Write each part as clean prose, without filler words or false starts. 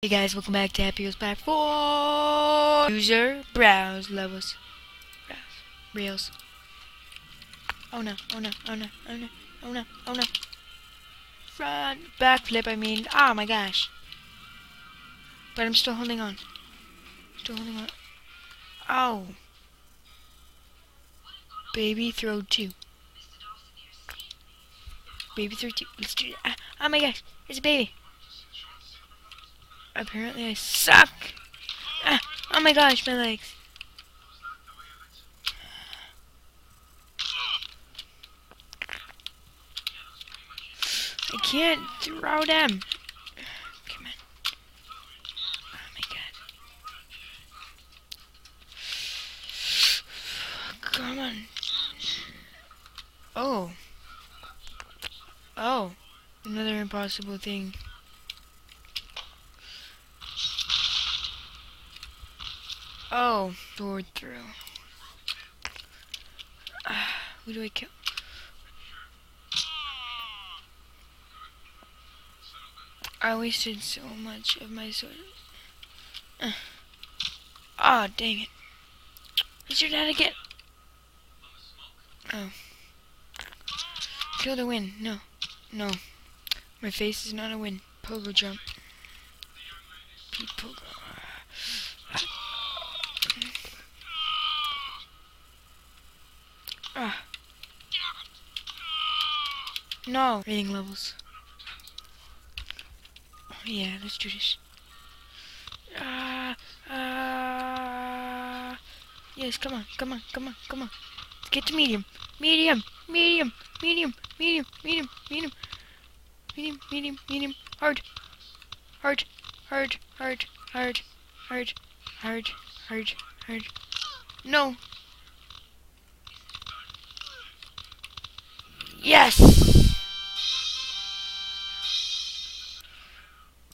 Hey guys, welcome back to Happy Wheels Pack 4 User Browse Levels. Browse. Reels. Oh no, oh no, oh no, oh no, oh no, oh no. Front, backflip, I mean. Oh my gosh. But I'm still holding on. Still holding on. Oh. Baby throw 2. Baby throw 2. Let's do it. Oh my gosh, it's a baby. Apparently I suck. Oh my gosh, my legs. I can't throw them. Come on. Oh my god. Come on. Oh. Oh. Another impossible thing. Oh. Sword through. Who do I kill? I wasted so much of my sword. Ah, oh, dang it. Let's do that again. Oh. Kill the win. No. No. My face is not a win. Pogo jump. Pete Pogo. Ah. No. Rating levels. Yeah, let's do this. Yes, come on, come on, come on, come on. Let's get to medium. Medium, medium, medium, medium, medium, medium, medium, medium, medium. Hard, hard, hard, hard, hard, hard, hard, hard, hard. No. Yes!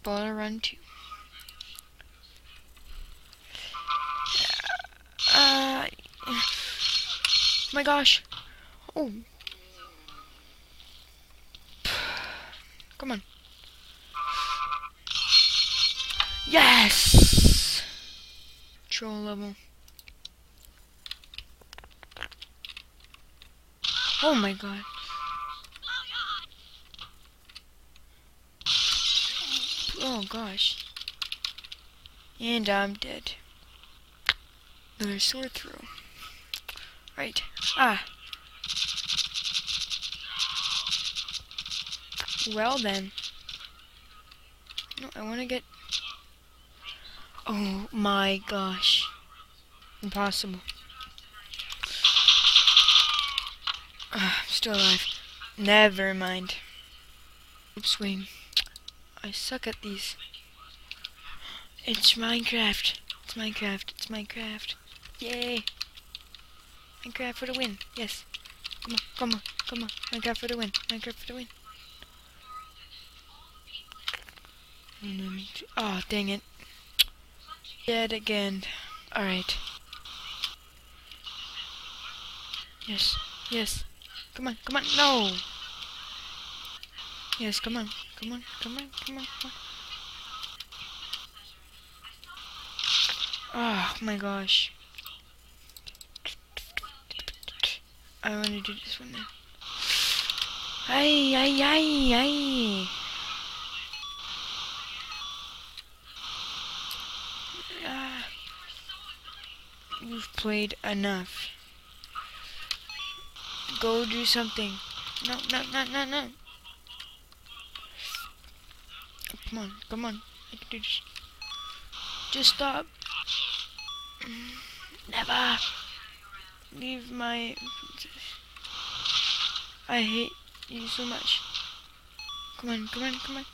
Baller run 2. My gosh. Oh. Come on. Yes! Troll level. Oh my god. Oh gosh. And I'm dead. Another sword throw. Right. Ah. Well then. No, I want to get... Oh my gosh. Impossible. I'm still alive. Never mind. Swing. I suck at these. It's Minecraft. It's Minecraft. It's Minecraft. Yay. Minecraft for the win. Yes. Come on. Come on. Come on. Minecraft for the win. Minecraft for the win. Oh, dang it. Dead again. Alright. Yes. Yes. Come on. Come on. No. Yes, come on. Come on. Come on. Come on. Come on. Oh my gosh. I want to do this one now. Ay, ay, ay, ay. You've played enough. Go do something. No, no, no, no, no. Come on, come on. I can do this. Just stop. Never. Leave my... I hate you so much. Come on, come on, come on.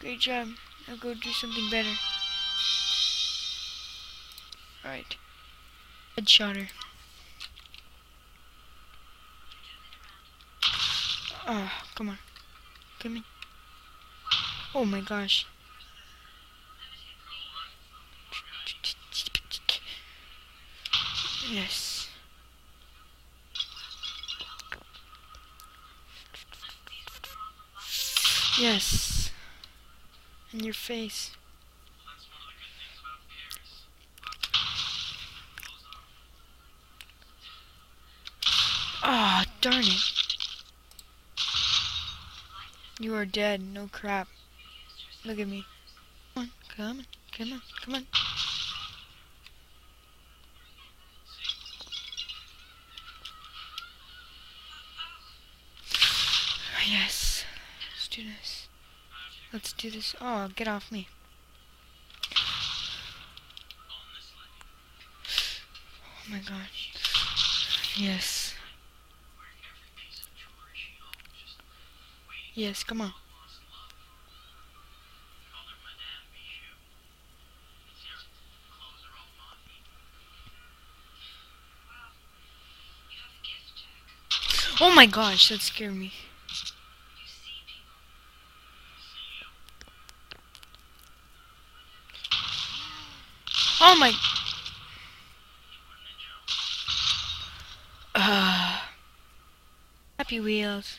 Great job. I'll go do something better. Alright. Headshotter. Oh, come on. Come in. Oh my gosh. Yes. Yes. In your face. Ah, darn it. You are dead. No crap. Look at me. Come on, come on, come on, come on. Yes. Let's do this. Let's do this. Oh, get off me. Oh my god. Yes. Yes, come on. Oh my gosh, that scared me. Oh my... Happy Wheels.